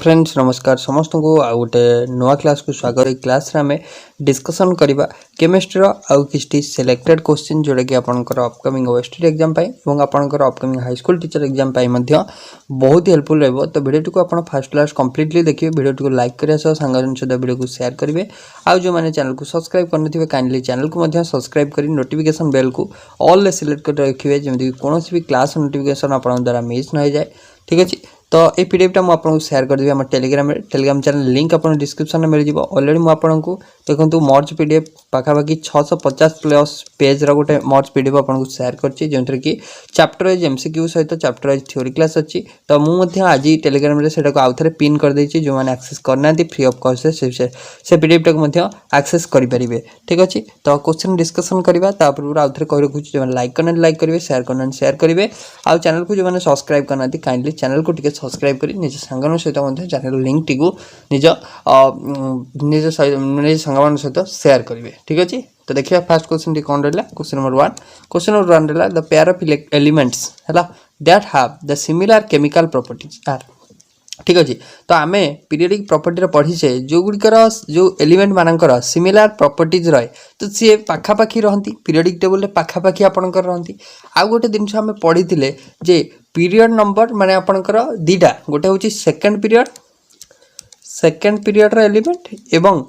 Friends नमस्कार समस्त को आ गोटे नुआ क्लास को स्वागत। क्लास रे आमे डिस्कशन करबा केमिस्ट्री रो आउ किछि सिलेक्टेड क्वेश्चन जोड़ा कि आपनकर अपकमिंग ओएसटी एग्जाम पाई एवं आपनकर upcoming high school teacher exam पाई मध्य बहुत हेल्पफुल रहबो। तो वीडियो को आपण फर्स्ट क्लास कंप्लीटली देखिए, वीडियो को लाइक करिया सह संगजन सहित वीडियो को शेयर करिवे। आउ जो माने चैनल को सब्सक्राइब करनथिबे काइंडली चैनल को मध्य सब्सक्राइब करी नोटिफिकेशन बेल को ऑल ले सिलेक्ट कर रखिवे, जेमि कोनोसी भी क्लास नोटिफिकेशन आपण द्वारा मिस न हो जाए। ठीक अछि, तो ये पीडीएफ मुझे आपको शेयर कर देबी हम टेलीग्राम चैनल लिंक आपन डिस्क्रिप्शन में मिल जाव। ऑलरेडी मुझे आपको देखो मर्ज पीडीएफ पाखापाखि 650 प्लस पेज रो गोटे मर्ज पीडीएफ आपको शेयर करछि, जेंतर कि चैप्टर वाइज एमसीक्यू सहित चैप्टर वाइज थ्योरी क्लास अच्छी। तो मुझे आज टेलीग्राम रे सेटा को आउ थे पिन कर देछि, जो मैंने एक्सेस करना फ्री ऑफ कॉस्ट से पीडीएफ टाक मध्य एक्सेस करि परिबे। ठीक अछि, तो क्वेश्चन डिस्कशन करबा ता पूर्व आउ थे कहि रखुछि, जो लाइक करना लाइक करिवे, शेयर करना शेयर करिवे। आ चैनल को जो मैंने सब्सक्राइब करना काइंडली चैनल को टिके सब्सक्राइब करी निज सांगन सहित चैनल लिंक टी निज निज सांगन सहित शेयर करेंगे। ठीक अच्छे, तो देखिए फास्ट क्वेश्चन टी कौन रहा। क्वेश्चन नंबर 1 रहा द पेयर ऑफ एलिमेंट्स है that have the similar chemical properties are. ठीक अच्छे, तो आम पीरियडिक प्रॉपर्टी पढ़ीचे जो गुड़िकर जो एलिमेंट मानकर सिमिलर प्रॉपर्टीज रहे, तो सी पाखापाखि रहती पीरियडिक टेबल पाखापाखि आपंकर रहती। आउ गोटे जिनस आम पढ़ी जे पीरियड नंबर माने आपंकर दीटा, गोटे हूँ सेकेंड पीरियड एलिमेंट एवं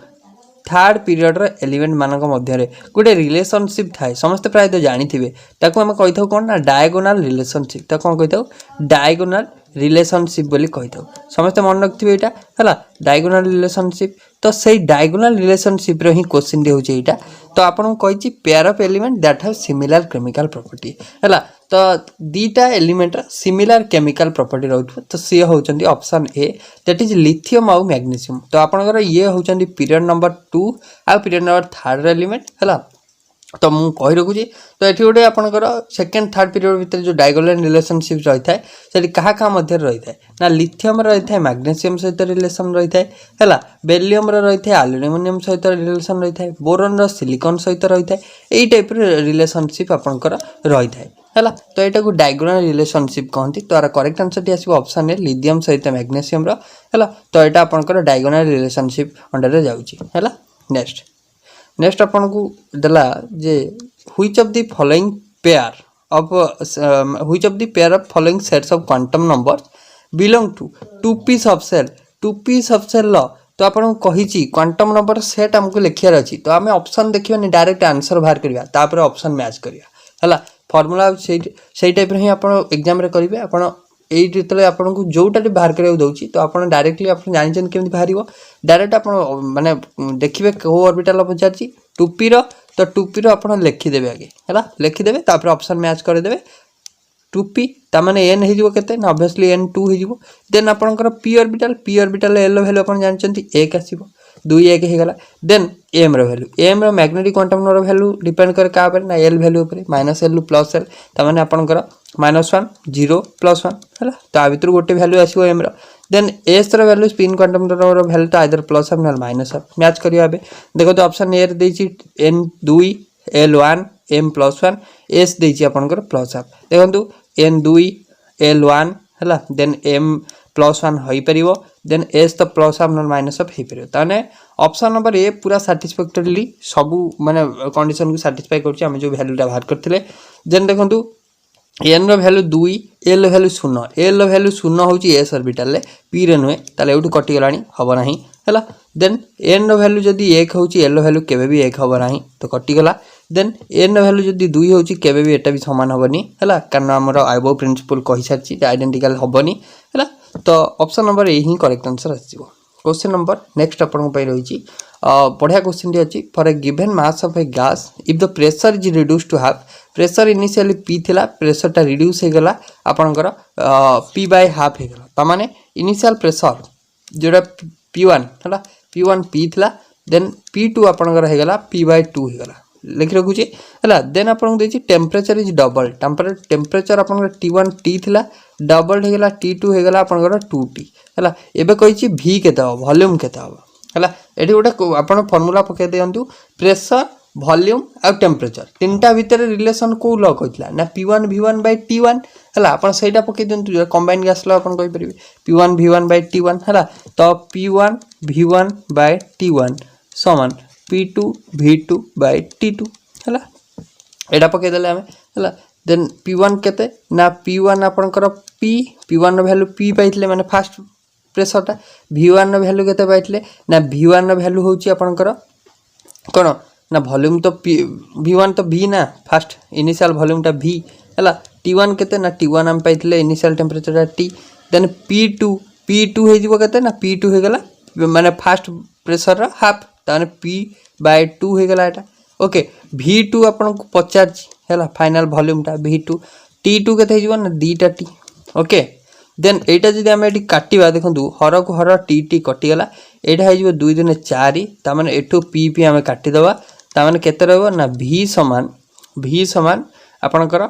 थर्ड पीरियड एलिमेंट मानक मध्य गोटे रिलेशनशिप थाए। समस्त प्राय तो जानी थे आम कही था कौन ना डायगोनाल रिलेशनशिप। कौन कही था डायगोनाल रिलेशनशिप बोली कही था। समस्त मन रखिए यहाँ है डायगोनाल रिलेशनशिप। तो से डायगोनाल रिलेशनशिप रो ही क्वेश्चन टी होची एटा। तो आपन कही pair of element that have similar chemical property है। तो दीटा एलिमेंट सिमिलर केमिकल प्रॉपर्टी रहउथ, तो सी होचंदी option A that is lithium आउ मैग्नीशियम। तो आपनकर ये होचंदी पीरियड नंबर 2 आ पीरियड नंबर 3 एलिमेंट है। तो मुझे कही रखुची, तो ये गोटे आपंकर सेकेंड थर्ड पीरियड भितर जो डायगोनाल रिलेशनशिप रही है से क्या मध्य रही है ना लिथियम रही है मैग्नीशियम सहित रिलेशन रही है, बेरिलियम रही है एल्युमिनियम सहित रिलेशन रही है, बोरन सिलिकॉन सहित रही है। यही टाइप रिलेशनशिप आपंकर रही है। तो यहाँ को डायगोनाल रिलेशनशिप कहती। तो यार करेक्ट आंसर टी आसो ऑप्शन ए लिथियम सहित मैग्नीशियम है। तो यहाँ आपंकर डायगोनाल रिलेशनशिप अंडर जाऊँगी है। नेक्स्ट आपन को देला जे which of the following pair of following sets of quantum numbers belong to two piece of cell लो। तो आपन कही क्वांटम नंबर सेट हमको लिखार अच्छी। तो आम ऑप्शन देखिए डायरेक्ट आंसर बाहर करवा, तापर ऑप्शन मैच करवा है। फॉर्मूला से टाइप ही आप एग्जाम रे करेंगे। आप ये आपको जोटा बाहर करा दूसरी, तो आप डायरेक्टली आप जानते केमी बाहर डायरेक्ट आप माने देखिए कौ ऑर्बिटल पचार टूपी तो टूपी आप लिखिदेवे आगे है, लिखिदेवे तापर ऑप्शन मैच करदे। टूपी ताने एन हो ऑब्वियसली N2 हो। देन आपंकर पी ऑर्बिटल एल वैल्यू आप जानते 1 आसो 2 1 होगा। Then M value M magnetic quantum number value depend करे क्या ना L value minus L plus L ताने आपंकर -1 0 +1 है। तो आ भर गोटे वैल्यू आसो M then S value spin quantum number value तो आइदर +1 ना -1 मैच करिया। देखो तो ऑप्शन ए देछि N2 L1 M +1 एस देछि आपनकर +1। देखो N2 L1 है देन M +1 हो पारिबो, देन एस तो +1 ना -1 हो पारिबो। ताने ऑप्शन नंबर ए पूरा सैटिस्फैक्टरीली सबू माने कंडीशन को सैटिस्फाई करछि हम जो वैल्यूटा बाहर करथिले। देन देखंतु N value 2 L value 0 L value 0 होची एस ऑर्बिटल पी रे नुहे ताले एठू कटि गलानी हबो नाही है। देन एन वैल्यू जदी 1 होची एल वैल्यू केबे भी 1 हबो नाही, तो कटि गला। देन एन वैल्यू जदी 2 होची केबे भी एटा भी समान हबनी है, कारण हमर आइबो प्रिंसिपल कहि सारछि आइडेंटिकल हबनी है। तो ऑप्शन नंबर ए ही करेक्ट आंसर आसीबो। क्वेश्चन नंबर नेक्स्ट आपन पई रहिछि बढ़िया क्वेश्चन टी अछि। For a given mass of a gas if the pressure is reduce to half, pressure initially P थिला प्रेशर टा रिड्यूस हे गला आपनकर पी बाय हाफ हे गला। त माने इनिशियल प्रेशर जोड़ा P1 है P1 पी थिला देन P2 आपनकर हे गला P बाय 2 हे गला लिखि रखुछि है। देन आपन देछि टेम्परेचर इज डबल टेम्परेचर आपनकर T1 T थिला डबल हे गला T2 हे गला आपनकर 2T है। एबे कहिछि V केते हो वॉल्यूम केते हो है। एठी गोटे आपन फार्मूला पके दियंतु प्रेशर वॉल्यूम आ टेम्परेचर तीनटा भितर रिलेशन को लॉ कहला ना P1 V1 by T1 है आप पकई दिखाँ कंबाइन गैस लॉ आप P1 V1 by T1 है तो P1 V1 by T1 समान P2 V2 by T2 है यहाँ पकईदे आम है देन P1 केते ना P1 आपणकर P1 वैल्यू P पाइले माने फास्ट प्रेशरटा V1 वैल्यू केते पाइले ना V1 वैल्यू होची आपणकर कौन ना वॉल्यूम तो V1 तो V ना फास्ट इनिशियल वॉल्यूमटा V है T1 केते ना T1 आम पाइले initial temperature T then P2 हो केते ना P2 हो गला माने फास्ट प्रेशर हाफ ताने P/2 हो गला एटा ओके V2 आपन को पचार है फाइनल वॉल्यूमटा V2 T2 केते हो ना दीटा T ओके देन एटा जदि आम ये काटिबा देखंतु हर को हर टी कटिगला एटा हो 2 2 4 ता माने एठू P आम काटिदेबा ता माने केते रहबो ना V समान आपनकर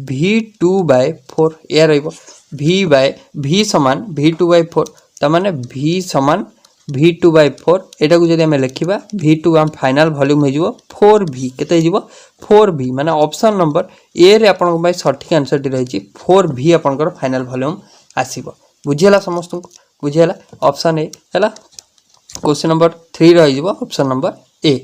V2/4 या रहबो V समान V2/4 ता माने V समान V2/4 एटा को जदि आम लिखिबा V2 आम फाइनल वॉल्यूम हो 4V केते हो 4V माने ऑप्शन नंबर ए रे आपन को सठिक आंसर टी रही 4V आपनकर फाइनल वॉल्यूम आसीबो बुझियला समस्त को बुझियला ऑप्शन ए हैला क्वेश्चन नंबर 3 रही जिवो ऑप्शन नंबर ए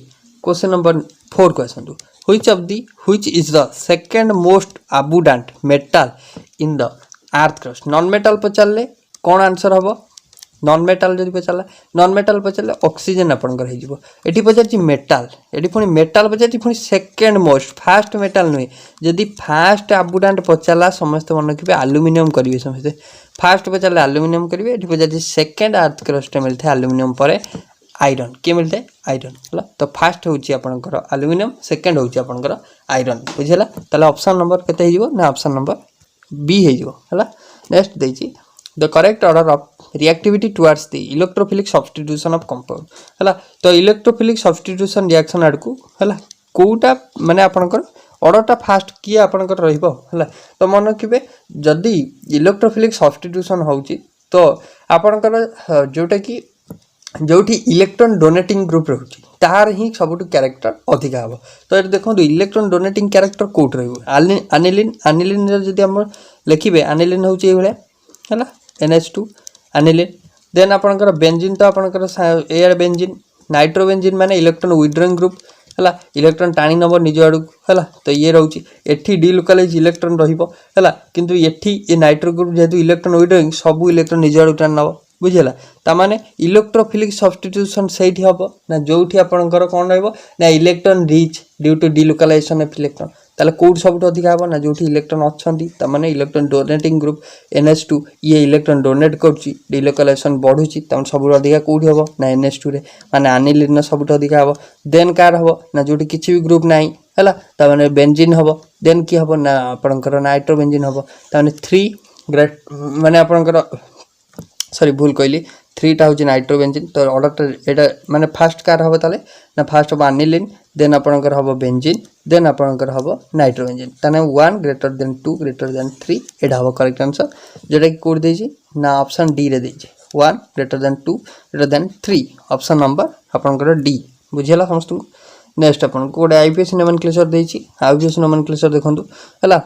क्वेश्चन नंबर 4 को आसंतु which is the second most abundant metal in the earth crust non metal पचारे कौन आंसर हम नॉन मेटल जब पचारा नॉन मेटल पचारे ऑक्सीजन आपंकर हो पचार मेटाल ये पुणी मेटाल पचार पुणी सेकेंड मोस्ट फास्ट मेटाल नुहे जदि फास्ट आबुडाट पचारा समस्त मन रखिए आलुमिनियम करेंगे समस्ते फास्ट पचारे आलुमिनियम करेंगे ये पचार सेकेंड अर्थ क्रस्ट मिलता है आलुमिनियम पर आयरन किए मिलता है आयरन है तो फास्ट होकर आलुमिनियम सेकेंड होकर आयरन बुझेगा ताले ऑप्शन नंबर केते हो ना ऑप्शन नंबर बी हो नेक्स्ट देछि the correct order of reactivity towards the electrophilic substitution of compound है तो इलेक्ट्रोफिलिक सब्स्टिट्यूशन रिएक्शन आड़कू है कोटा माने आपनकर ऑर्डरटा फास्ट किए आपनकर रहिबो है तो मन रखिबे जदि इलेक्ट्रोफिलिक सब्स्टिट्यूशन होउची तो आपनकर जोटा कि जोठी इलेक्ट्रॉन डोनेटिंग ग्रुप रोचे तार ही सबुठ क्यारेक्टर अधिका हम तो ये देखो इलेक्ट्रॉन डोनेटिंग क्यारेक्टर कौट रनिलीन जदि आम लिखे आनिलीन हूँ ये है NH2 आनिलीन देन आपंकर बेंजीन तो आपंकर एयर बेंजीन नाइट्रो बेंजीन माने इलेक्ट्रॉन विड्रोइंग ग्रुप है इलेक्ट्रॉन टाणी नब निज आड़ को है तो ये रोचे एठी डिलोकालाइज इलेक्ट्रॉन रहा किंतु एठी ये नाइट्रो ग्रुप जेहेतु इलेक्ट्रॉन विड्रोइंग सब इलेक्ट्रॉन निज आड़ टाणी नब बुझेगा ताने इलेक्ट्रोफिलिक सब्स्टिट्यूशन से हम ना जो आपंकर कौन ना electron rich due to delocalisation of electron ताले कौट सब अधिक हम ना जो इलेक्ट्रॉन अच्छा माने इलेक्ट्रॉन डोनेटिंग ग्रुप NH2 ये इलेक्ट्रॉन डोनेट करुच्ची डिलोकालाइजेशन बढ़ुची तमें सब अधिक कौटी हम ना NH2 माने आनिलीन सब अधिक हम देन कार हम ना जो किसी भी ग्रुप ना है ताने बेंजीन हम देन कि हम ना आपंकर नाइट्रो बेंजीन हम ताने 3 ग्रेट माने आपंकर सॉरी भूल कहली 3टा हूँ नाइट्रो बेंजीन तो ऑर्डर एटा माने फास्ट कार हम ताले ना फास्ट हम आनिलीन देन आपंकर हम बेंजीन देन आपंकर हम नाइट्रो बेंजीन ताने 1 ग्रेटर देन 2 ग्रेटर देन 3 एटा हम करेक्ट आंसर जोटा कि कोड देछि ना ऑप्शन डी रे देछि 1 greater than 2 greater than 3 option number आपंकर डी बुझियला समस्त को नेक्स्ट आपन कोड आईपीएस नोमेनक्लेचर देछि आईपीएस नोमेनक्लेचर देखंतु हला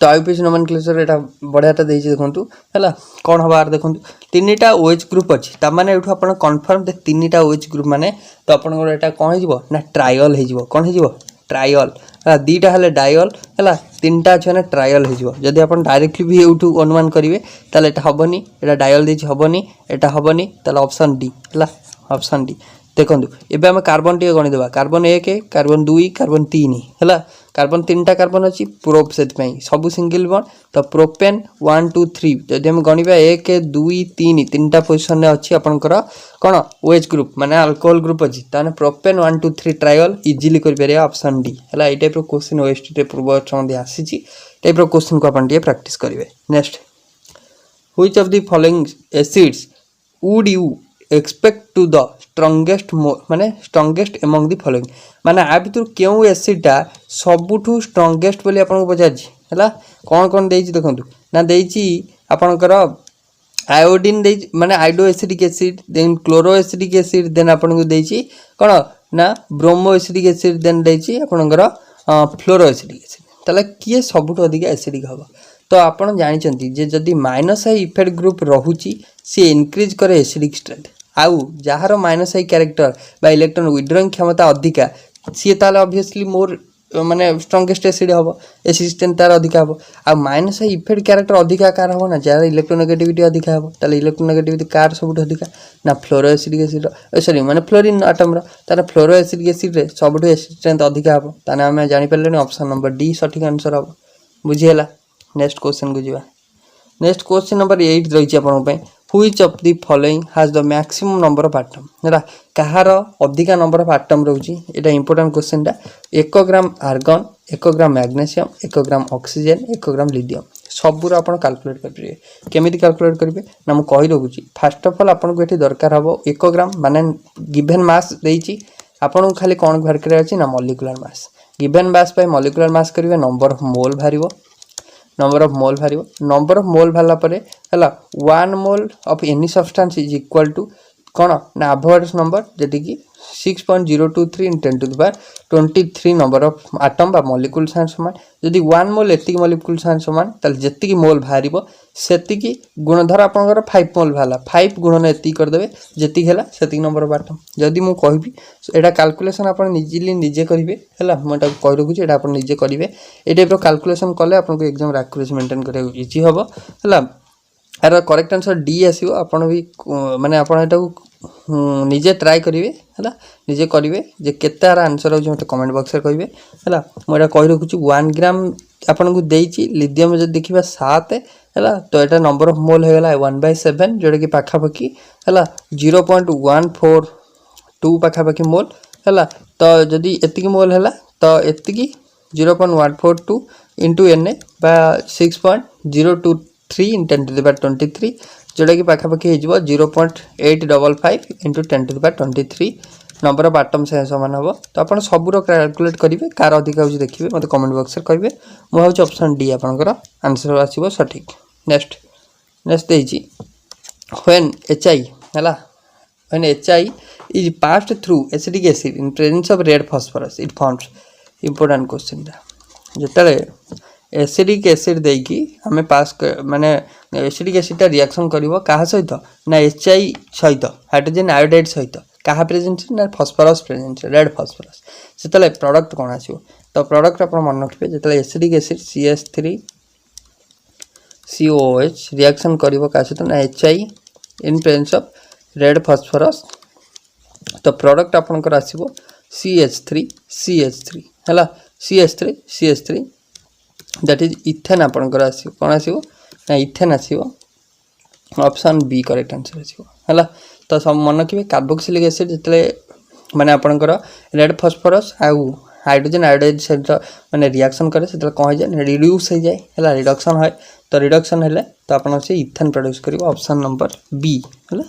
तो आईपीएस नोमेनक्लेचर एटा बढ़ियाटा देछि देखंतु हला कोन हबार देखंतु 3टा OH ग्रुप अछि ता माने एठु आपण कन्फर्म दे 3टा OH ग्रुप माने तो आपण को एटा कोन हिजबो ना ट्रायल हिजबो कोन हिजबो ट्रायल हला दीटा हले डायल हला 3टा अछि ना ट्रायल हिजबो जदि आपण डायरेक्टली भी एठु अनुमान करिवे ताले एटा हबनी एटा डायल देछि हबनी एटा हबनी ताले ऑप्शन डी हला ऑप्शन डी देखंतु एबे हम कार्बन टी गणी देबा कार्बन 1 कार्बन 2 कार्बन 3 हला कार्बन 3टा कार्बन अच्छी प्रोप से सब सिंगल बॉन्ड तो प्रोपेन 1 2 3 जदि हम गणिबा 1 2 3 3टा पोजिशन में अच्छी आपनकर कौन OH ग्रुप माने अल्कोहल ग्रुप अच्छी ताने प्रोपेन 1 2 3 ट्रायल इजीली कर परिया ऑप्शन डी हला ए टाइप रो क्वेश्चन OST रे पूर्व संबंधी आसीची टाइप रो क्वेश्चन को अपन डी प्रैक्टिस करिवे next which of the following acids would you expect to the strongest माने स्ट्रंगेस्ट एमंग द फॉलोइंग माने आ भितर केउ एसिडटा सबुठु स्ट्रंगेस्ट बोली आपन को पचारछि हला कोन कोन देछि देखंतु ना देछि आपनकर आयोडीन देछि माने iodo acidic acid then chloro acidic acid then आपन को देछि कोन ना ब्रोमो एसिडिक एसिड देन देछि आपनकर फ्लोरो एसिडिक एसिड ताले किए सबुठ अधिक एसिडिक हम तो आपड़ जानते जे जदि माइनस आई इफेक्ट ग्रुप रोची सी इनक्रीज करे एसिडिक स्ट्रेंथ आउ जार माइनस आई क्यारेक्टर बा इलेक्ट्रॉन विड्रॉइंग क्षमता अधिका सी ताले ऑब्वियसली मोर माने स्ट्रॉन्गेस्ट एसिड हम एसिड स्ट्रेंथ तार अधिका हम आ माइनस आई इफेक्ट क्यारेक्टर अधिका कार हम ना जार इलेक्ट्रोनेगेटिविटी अधिका हम ताले इलेक्ट्रोनेगेटिविटी कार सबुठ अधिका ना फ्लोरो एसिडिक एसिड सॉरी माने फ्लोरीन आटम रो तार फ्लोरो एसिडिक एसिड रे सबुठ एसिड स्ट्रेंथ अधिका हम ताने हम जानि परले ऑप्शन नंबर डी सठिक आंसर हम बुझियला। नेक्स्ट क्वेश्चन को जीवा। नेक्स्ट क्वेश्चन नंबर 8 रही आपन पे which of the following has the maximum number of atom हैला कहार अधिका number of atom रहउची Etah important question टा 1 ग्राम आर्गन 1 ग्राम मैग्नीशियम 1 ग्राम ऑक्सीजन 1 ग्राम लिथियम सबुर आपन कैलकुलेट करिवे केमिति कैलकुलेट करिवे ना हम कहि रहउची फर्स्ट ऑफ ऑल आपन को एठी दरकार हबो 1 ग्राम माने गिवन मास देइची आपन खाली कोन भर करे अछि ना मॉलिक्यूलर मास गिवन मास पे मॉलिक्यूलर मास करिवे नंबर ऑफ मोल भारिबो नंबर ऑफ मोल भारिबो नंबर ऑफ मोल भाला परे हला 1 mole of any substance is equal to कोन ना एवोगाड्रोस नंबर जेति की 6.023 in 10 to the power 23 number of atom बा मॉलिक्यूल सान समान जदि 1 मोल एति मॉलिक्यूल सान समान तल जेति की मोल भारिबो सेति की गुणधर आपनकर 5 मोल भाला 5 गुणन एति कर देबे जेति हेला सेति नंबर ऑफ एटम जदि मु कहबी एटा कैलकुलेशन आपन निजे करिवे हला मटा कहि रखु छी एटा आपन निजे करिवे ए टाइप रो कैलकुलेशन करले आपन को एग्जाम रे एक्यूरेसी मेंटेन करे इजी हबो हला यार करेक्ट आंसर डी आसीबो आपन भी माने आपन एटा निजे ट्राई करिवे हला निजे करिवे जे केतार आंसर हो मते कमेंट बॉक्स रे कहिवे हला मोरा कहि रखु छी 1 ग्राम आपन को देइची लिथियम जे देखिबा 7 हला तो एटा नंबर ऑफ मोल हेला 1/7 जोडे की पाखा पकी हला 0.142 पाखा पकी मोल हला तो जदी एतिकी मोल हेला तो एतिकी 0.142 into Na बा 6.023 in 10 to the power 23 जोड़ा कि पाखा पाखी हो 0.855 into 10 to the power 23 number of atom से समान हम तो आप सबूर कैलकुलेट करेंगे कार अधिक हो देखिए मतलब कमेंट बॉक्स कहे मुझे ऑप्शन डी आपंकर आंसर आसो सठिक। नेक्स्ट नेक्स्ट देजी व्हेन HI है when HI is passed through acidic acid in presence of red phosphorus it forms important question जिते एसिडिक एसिड देकी आम पास माने एसिडिक एसिड रिएक्शन करिवो कहा सहित ना HI सहित हाइड्रोजन आयोडाइड सहित कहा प्रेजेंस ना फास्फोरस प्रेजेंस रेड फास्फोरस सेतले प्रोडक्ट कोन आसीबो तो प्रोडक्ट अपन मन रखिबे जेतले acidic acid CH3 COOH reaction करिवो कहा सहित ना HI in presence of red phosphorus तो प्रोडक्ट अपन कर आसीबो CH3 हला CH3 दैट इज इथेन आपनकर आसीबो कोन आसीबो ना इथेन आसीबो ऑप्शन बी करेक्ट आंसर आसीबो हला तो सब मन रखिबे कार्बोक्सिलिक एसिड जतले माने आपनकर रेड फास्फोरस आउ हाइड्रोजन आयोडाइड सहित माने रिएक्शन करे सेतले कोन हो जाय रिड्यूस हो जाय हला रिडक्शन है तो रिडक्शन हेले तो आपन से इथेन प्रोड्यूस करिवो ऑप्शन नंबर बी हला।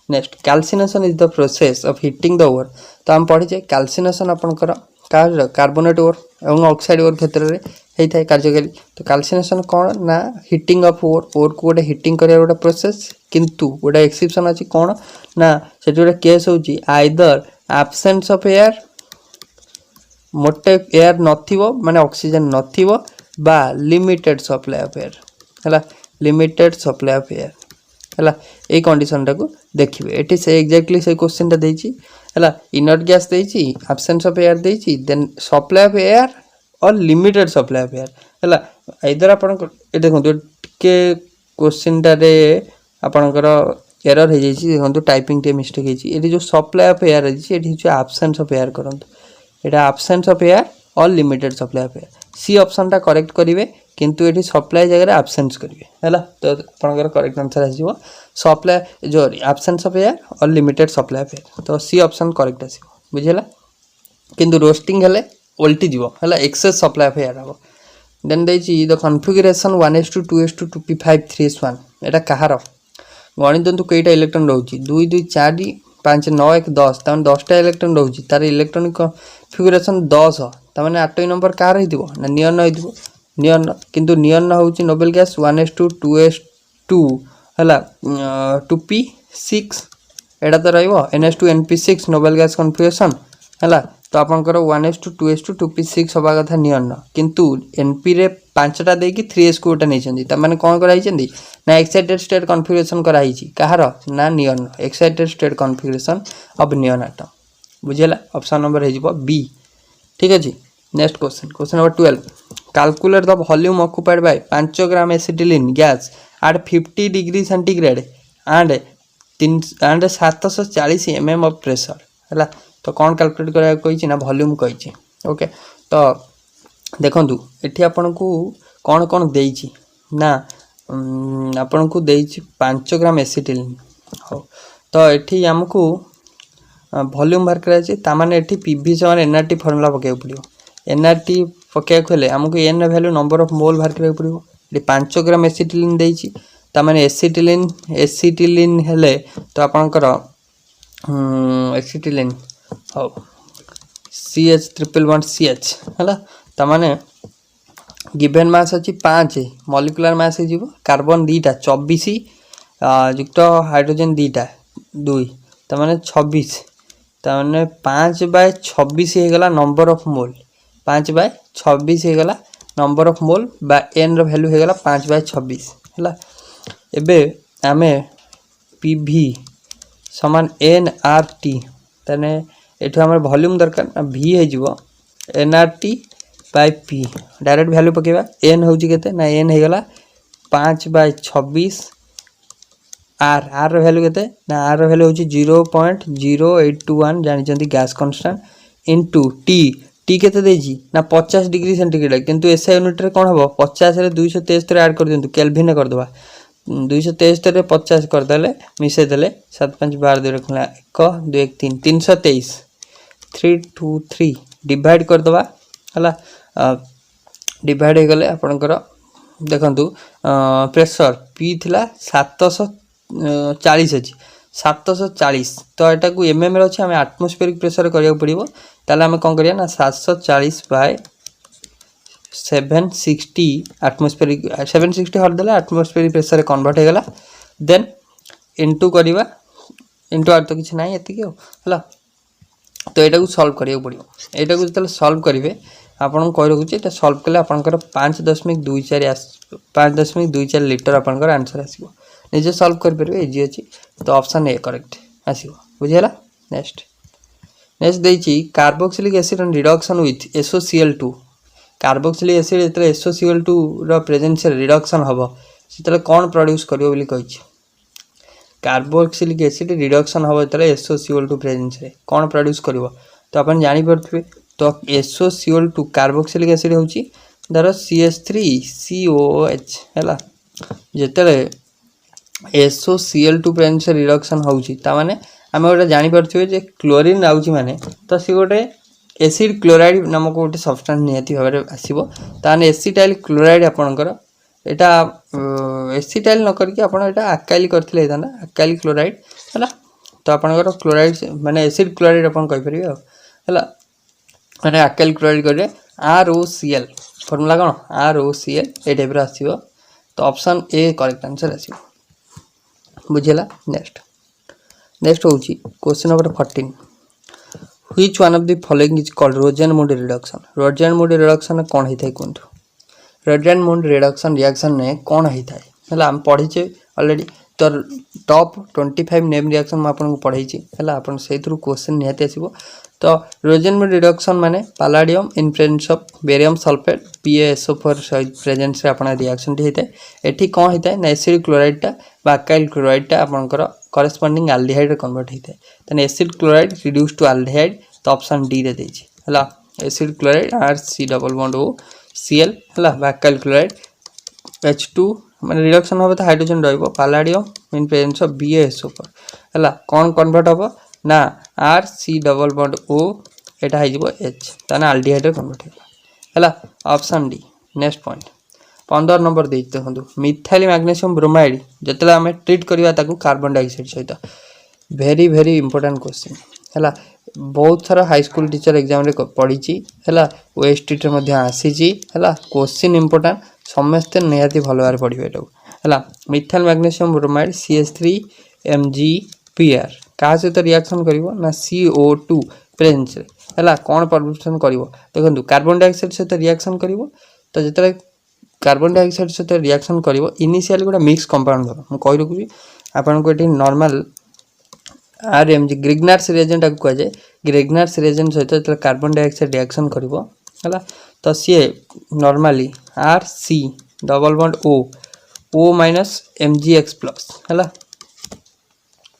Next calcination is the process of heating the ore तो हम पढ़ी जे कैल्सिनेशन आपनकर कार्बोनेट ओर एवं ऑक्साइड ओर क्षेत्र में होता है कार्यकारी तो कैल्सिनेशन कौन ना हीटिंग ऑफ ओर को गोटे हीटिंग करिया गोटे प्रोसेस किंतु गोटे एक्सेप्शन अच्छी कौन ना से गोटे केस होची आइदर एब्सेंस ऑफ एयर मोटे एयर नथिबो माने ऑक्सीजन नथिबो बा लिमिटेड सप्लाई ऑफ एयर हला लिमिटेड सप्लाई ऑफ एयर हला ए कंडीशन टाको देखिबे एठी से एग्जैक्टली से क्वेश्चन ता देछि हला इनर्ट गैस देछि एब्सेंस ऑफ एयर देछि देन सप्लाई ऑफ एयर और लिमिटेड सप्लाई ऑफ एयर हला इधर आपन ए देखो के क्वेश्चन टारे आपनकर एरर हे जाइछि देखो टाइपिंग टे मिस्टेक हेछि एठी जो सप्लाई ऑफ एयर हेछि एठी जो एब्सेंस ऑफ एयर करंतु एटा एब्सेंस ऑफ एयर और limited supply of air C option टा करेक्ट करिवे किंतु एठी सप्लाई जगह एब्सेंस करिवे हला तो आपनकर करेक्ट आंसर आसीबो सप्लाई जो एब्सेंस ऑफ एयर और लिमिटेड सप्लाई ऑफ एयर तो सी ऑप्शन करेक्ट आसीबो बुझिला किंतु रोस्टिंग हेले उल्टी जीवो हला एक्सेस सप्लाई ऑफ एयर हबो देन देछि द कॉन्फ़िगरेशन 1:2:2 2p5 3s1 एटा कहार गणित तो कईटा इलेक्ट्रॉन रहउची 2 2 4 5 9 1 10 तमन 10 टा इलेक्ट्रॉन रहउची तार इलेक्ट्रॉनिक कॉन्फ़िगरेशन 10 तमने 8 नंबर कार रहिदिबो ना नियन रहिदिबो नियन किंतु नियन होउची नोबेल गैस 1:2:2 हला 2p6 एटा तो रहइबो ns2np6 नोबेल गैस कॉन्फ़िगरेशन है तो आपंकर 1:2 2:2 2p6 हवा कथा नियन किंतु एनपी रे 5टा देकी 3s को गोटे नहीं तमाने कौन कराई ना एक्साइटेड स्टेट कॉन्फ़िगरेशन कराई कहार ना neon excited state configuration of neon atom बुझेला ऑप्शन नंबर हो बी ठीक अच्छे। Next question number 12 calculate the volume occupied by 5 gram acetylene gas at 50 degree centigrade and 740 mm of pressure है तो कौन कैलकुलेट करा ना वॉल्यूम कही ओके तो देखु ये आपन को कौन कौन देइछि ना आपन को देइछि 5 ग्राम एसिटिलीन हो तो ये आमको वॉल्यूम बाहर कराने ये पीवी समान एनआरटी फर्मूला पकड़ पड़ो एनआरटी पकड़े आमको N value number of mole बाहर करा पड़ो ये 5 ग्राम एसिटिलीन देइछि तामाने एसिटिलीन हेले तो आपनकर एसिटिलीन हो CH111CH है तामाने गिवन मास अच्छी 5 मॉलिक्यूलर मास हो कार्बन 2टा 24 युक्त हाइड्रोजन 2टा 2 तामाने 26 तामाने 5/26 होगला नंबर ऑफ मोल 5/26 होगला नंबर ऑफ मोल बा एन रो वैल्यू होगला 5/26 है एबे आमे पीवी समान एन आर टी ताने एठो हमर वॉल्यूम दरकार ना भी हो NRT by P direct value पकेबा एन होची केते ना एन होगला 5/26 आर आर रो वैल्यू केते ना आर रो वैल्यू होची 0.0821 जानि gas constant into T T केते देजी ना 50 डिग्री सेंटीग्रेड किंतु एसआई यूनिट रे कोन हबो 50 रे 273 ऐड कर दियंतु केल्विन कर दबा 273 रे 50 कर देले मिसे देले 7 5 12 2 रखला 1 2 1 3 323 323 डिवाइड कर दबा हला डिवाइड हो गले आपनकर देखंतु प्रेशर पी थिला 740 अछि 740 तो एटा को एमएम रे अछि हमें एटमॉस्फेरिक प्रेशर करिया पड़िबो ताले हमें कोन करिया ना 740 बाय 760 एटमॉस्फेरिक 760 हर देला एटमॉस्फेरिक प्रेशर कन्वर्ट हो गला देन इनटू करिवा इनटू आर तो किछ नाही एति हो हला तो एटा को सॉल्व करिया पड़िबो एटा को जतले सॉल्व करिवे आपन कहि रखुचे एटा सॉल्व कले आपनकर 5.24 5.24 लीटर आपनकर आंसर आसीबो निजे सॉल्व कर परबे इजी अछि तो ऑप्शन ए करेक्ट आसीबो बुझियला। नेक्स्ट देछि carboxylic acid reduction with SOCl2 carboxylic acid जतले SOCl2 रो प्रेजेंस रिडक्शन हबो सेतले कोन प्रोड्यूस करियो बोली कहिछि कार्बोक्सिलिक एसिड रिडक्शन हबो जतले SOCl2 प्रेजेंस रे कोन प्रोड्यूस करिवो तो अपन जानि परथबे तो SOCl2 कार्बोक्सिलिक एसिड होची धर CH3COOH हैला जतले SOCl2 प्रेजेंस रिडक्शन होची ता माने आमे ओटा जानि परथबे जे क्लोरीन आउची माने तो सी गोटे एसिड क्लोराइड नामक गोटे सब्सटेंस नियति भाबरे आसीबो ताने एसिटाइल क्लोराइड आपनकर एटा एसिटाइल न करके आपण एटा अकाइल करथिले था ना अकाइल क्लोराइड हैला तो आपनकर क्लोराइड माने एसिड क्लोराइड आपण कहि परिबे हैला माने अकाइल क्लोराइड करे ROCl फार्मूला कोन ROCl ए टाइप रा आसीबो तो ऑप्शन ए करेक्ट आंसर आसीबो बुझिला। नेक्स्ट होची question number 14 which one of the following is called Rosenmund reduction Rosenmund reduction कोन हेथाय कोंतु रोजेनमुंड रिडक्शन रिएक्शन ने कोन हेथाय हला हम पढिचे ऑलरेडी तो टॉप 25 नेम रिएक्शन मैं आपन को पढाइछि हला आपन सेथरु क्वेश्चन निहाती आसीबो तो रोजेनमुंड रिडक्शन माने palladium in presence of barium sulphate PaSO4 presence रे आपन रिएक्शन टी हेतै एठी कोन हेतै ना एसिड क्लोराइड टा बा अकाइल क्लोराइड टा आपनकर करेस्पोंडिंग एल्डिहाइड रे कन्वर्ट हेतै तने acid chloride reduce to aldehyde तो ऑप्शन डी रे देछि हला एसिड क्लोराइड RC+CL हला बा अकाइल क्लोराइड H2 माने रिडक्शन होबे तो हाइड्रोजन रहइबो palladium in presence of BaSO4 हला कोन कन्वर्ट होबो ना RC+O एटा है जिवो H ताने एल्डिहाइड रे कन्वर्ट हेला हला option D. Next point 15 number देते हंदु मिथाइल मैग्नीशियम ब्रोमाइड जतला हमें ट्रीट करबा ताकू कार्बन डाइऑक्साइड सहित वेरी इंपोर्टेंट क्वेश्चन हला बहुत सारा हाई स्कूल टीचर एग्जाम रे पढ़ी हला ओएसटी रे मध्ये आसी हला क्वेश्चन इंपोर्टेंट समस्त निहाती भलो बार पढ़िबे एटा हला मिथाइल मैग्नीशियम ब्रोमाइड CH3MgPr का सहित रिएक्शन करिवो ना CO2 प्रेजेंस रे हला कोन प्रदूषण करिवो देखंतु कार्बन डाइऑक्साइड सहित रिएक्शन करिवो तो जतले कार्बन डाइऑक्साइड सहित रिएक्शन करिवो इनिशियली गोटा मिक्स कंपाउंड धर म कहि रखुची आपन को एठी नॉर्मल आरएमजी ग्रिग्नार्स रिएजेंट को कह जाए ग्रिग्नार्स रिएजेंट सहित जतले कार्बन डाइऑक्साइड रिएक्शन करिवो हला तो सी normally R C double bond O minus MgX plus हला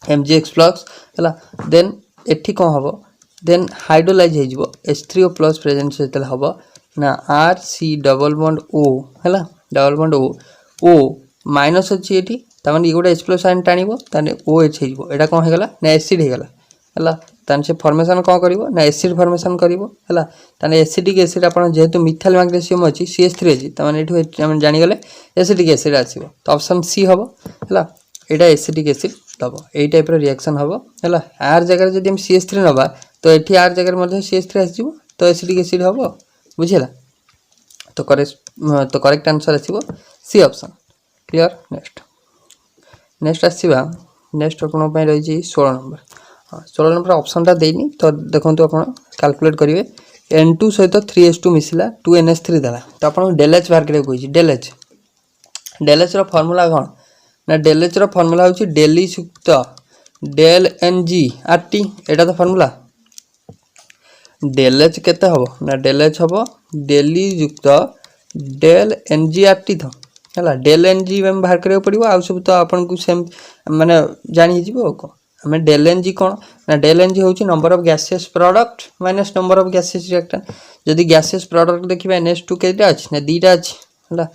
एमजीएक्स प्लस हला देन एठी कोन हबो देन हाइड्रोलाइज हो जिवो H3O प्लस प्रेजेंट सेतल हबो ना R C double bond O हला डबल बॉन्ड ओ माइनस अछि एठी त माने एगोटा H प्लस आयन टाणिबो ताने OH हे जिवो एटा कोन हे गला ना एसिड हे गला हला तान से फॉर्मेशन कोन करिवो ना एसिड फॉर्मेशन करिवो हला ताने एसिडिक एसिड आपण जेहेतु मिथाइल मैग्नीशियम अछि CH3 अछि त माने एठी हम जानि गले एसिडिक एसिड आसीबो तो ऑप्शन सी हबो हला एटा एसिडिक एसिड दबो ए टाइप रो रिएक्शन हबो हला आर जगह जदि हम CH3 नबा तो एठी आर जगह मध्ये CH3 आसीबो तो एसिडिक एसिड हबो बुझिला तो करेक्ट आंसर आसीबो सी ऑप्शन क्लियर नेक्स्ट आसीबा नेक्स्ट अपन पय रही छी 16 नंबर हां 16 नंबर ऑप्शन ता देनी तो देखंतु अपन कैलकुलेट करिवे N2 सहित 3H2 मिसिला 2NH3 देला तो अपन del H बाहर करे कोइ छी del H रो फार्मूला कोन ना del H रो फार्मूला होची डेली युक्त del NG RT एटा तो फार्मूला del H केते हबो ना del H हबो डेली युक्त del NG RT तो हला del NG हम बाहर करे पड़िबो आ सब तो आपन को सेम माने जानि हिजिबो को हमें del NG कोन ना del NG होची number of gases product minus number of gases reactant जदि गैसेस प्रोडक्ट देखिबा NH2 केटा अछि ना दीटा अछि हला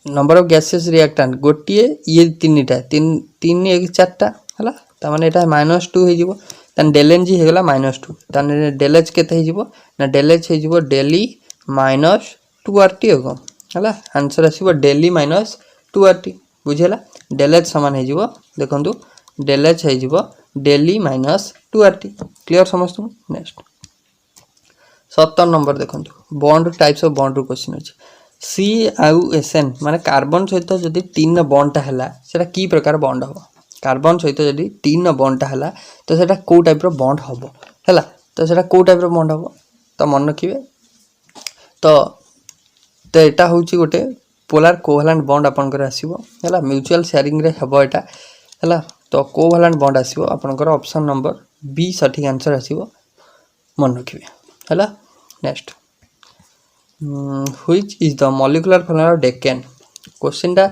नंबर ऑफ गैसेस रिएक्टेंट गोटिए ये तीनटा तीन एक चारटा हला त माने एटा -2 हे जिवो तन del NG हे गला -2 तन del H केते हे जिवो ना del H हे जिवो डेली -2 RT हो हला आंसर आसीबो डेली -2 RT बुझेला del H समान हे जिवो देखंतु del H हे जिवो डेली -2 RT क्लियर समस्त नेक्स्ट 17 नंबर देखंतु बॉन्ड टाइप्स ऑफ बॉन्ड रो क्वेश्चन अछि सी आउ SN माने कार्बन सहित जदि 3 बॉन्ड ता हला सेटा की प्रकार बॉन्ड हो कार्बन सहित जदि 3 बॉन्ड ता हला तो सेटा को टाइप रो बॉन्ड हबो हला तो सेटा को टाइप रो बॉन्ड हबो तो मन रखिबे तो एटा होची गोटे पोलर कोवैलेंट बॉन्ड आपन करे आसीबो हला म्यूचुअल शेयरिंग रे हबो एटा हला तो कोवैलेंट बॉन्ड आसीबो आपन करे ऑप्शन नंबर बी सठिक आंसर आसीबो मन रखिबे हला next which is the molecular formula of Decan question टा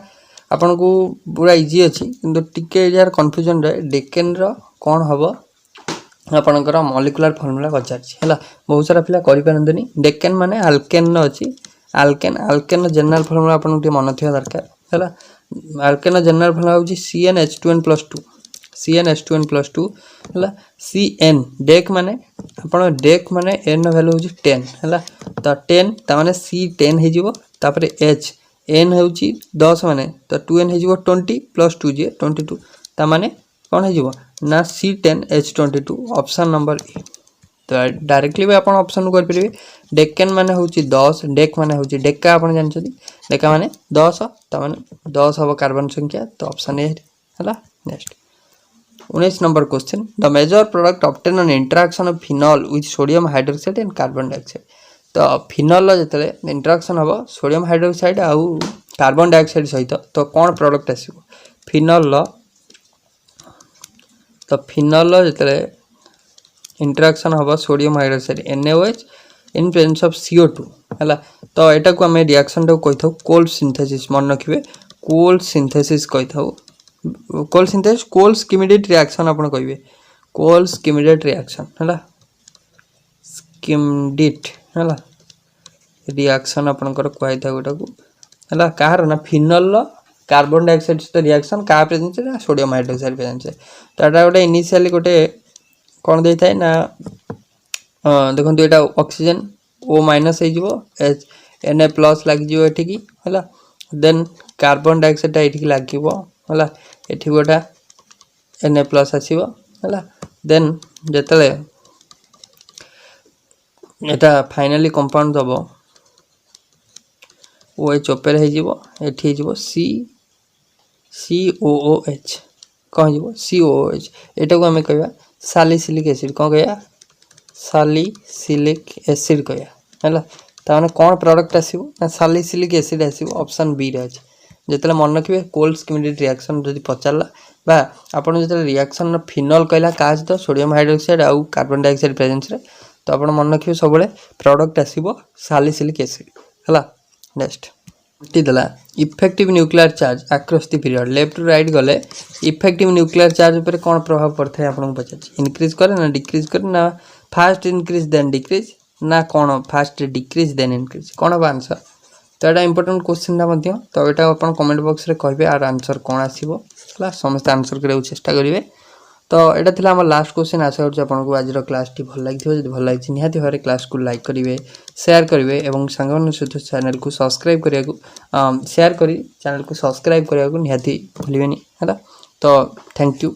आपन को पूरा इजी अछि किंतु टिके यार कंफ्यूजन रे Decan रो कोन हबो आपन कर मॉलिक्यूलर फार्मूला पचार हला बहुत सारा पिला करि परंतनी Decan माने अल्केन न अछि अल्केन जनरल फार्मूला आपन के मन थिया दरकार हला अल्केन जनरल फार्मूला होछि CnH2n+2 CnH2n+2 हला Cn डेक माने आपण डेक माने n वैल्यू होछि 10 हला तो 10 ता माने C10 हे जिवो तापरे H n होछि 10 माने तो 2n हे जिवो 20 + 2 जे 22 ता माने कोन हे जिवो ना C10H22 ऑप्शन नंबर ए तो डायरेक्टली भी आपण ऑप्शन कर परिबे डेकन माने होछि 10 डेक माने होछि डेका आपण जान छथि डेका माने 10 ता माने 10 हबो कार्बन संख्या तो ऑप्शन ए हला next 19 number question the major product obtain on interaction of phenol with sodium hydroxide and carbon dioxide तो फिनॉल जतले इंटरेक्शन हबो सोडियम हाइड्रोक्साइड आ कार्बन डाइऑक्साइड सहित तो कोन प्रोडक्ट आसीबो फिनॉल जतले इंटरेक्शन हबो sodium hydroxide NaOH in presence of CO2 हला तो एटा को हम रिएक्शन को कहिथौ कोल्ड सिंथेसिस मन रखिबे कोल्ड सिंथेसिस कहिथौ Kolbe synthesis Kolbe Schmitt reaction आपण कहिबे कोल्ड स्किमिडेट रिएक्शन हला स्किमिडेट हला रिएक्शन आपण कर कहै था गोटा को हला कार ना फिनॉल कार्बन डाइऑक्साइड से रिएक्शन का प्रेजेंस है सोडियम हाइड्रोक्साइड प्रेजेंस है तो एटा गोटे इनिशियली गोटे कोन देइ थाय ना देखंतु एटा ऑक्सीजन O- हे जिवो Na+ लाग जिवो एठी की हला देन कार्बन डाइऑक्साइड एठी की लागिवो हला एठी गोटा Na+ आसीबो हला देन जतले एटा फाइनली कंपाउंड दबो OH ओपर हे जिवो एठी जिवो COOH कह जिवो COOH एटा को हमें कहबा सैलिसिलिक एसिड कह गया सालिसिलिक एसिड कहया है ताने कौन प्रोडक्ट आसीबो ना सालिसिलिक एसिड आसीबो ऑप्शन बी रे अछि जेतले मन रखिबे कोल्ड स्किमिड रिएक्शन जदि पचारला बा आपण जेतले रिएक्शन फिनोल कहला काज तो सोडियम हाइड्रोक्साइड आउ कार्बन डाइऑक्साइड प्रेजेंस रे तो आपण मन रखिबे सबले प्रोडक्ट आसीबो सालिसिलिक एसिड हला नेक्स्ट देला effective nuclear charge across the period left to right गले इफेक्टिव न्यूक्लियर चार्ज ऊपर कौन प्रभाव पड़ता है आपन पचार इंक्रीज करे ना डिक्रीज करे ना फास्ट इंक्रीज देन डिक्रीज ना कौन फास्ट डिक्रीज देन इंक्रीज कौन हम आंसर तो यहाँ इंपोर्टेंट क्वेश्चन मध्य तो यहाँ आप कमेंट बॉक्स रे कहे आर आंसर कौन आसो समस्त आंसर करने चेष्टा करेंगे तो यहाँ थी आम लास्ट क्वेश्चन आशा करूँ आपको आज क्लास टी भल लगी जो भल लगी निहाती भाव क्लास को लाइक करेंगे शेयर करेंगे और सांग सहित चैनल को सब्सक्राइब करने शेयर कर चैनल को सब्सक्राइब करने को निहाती भूलें है तो थैंक यू।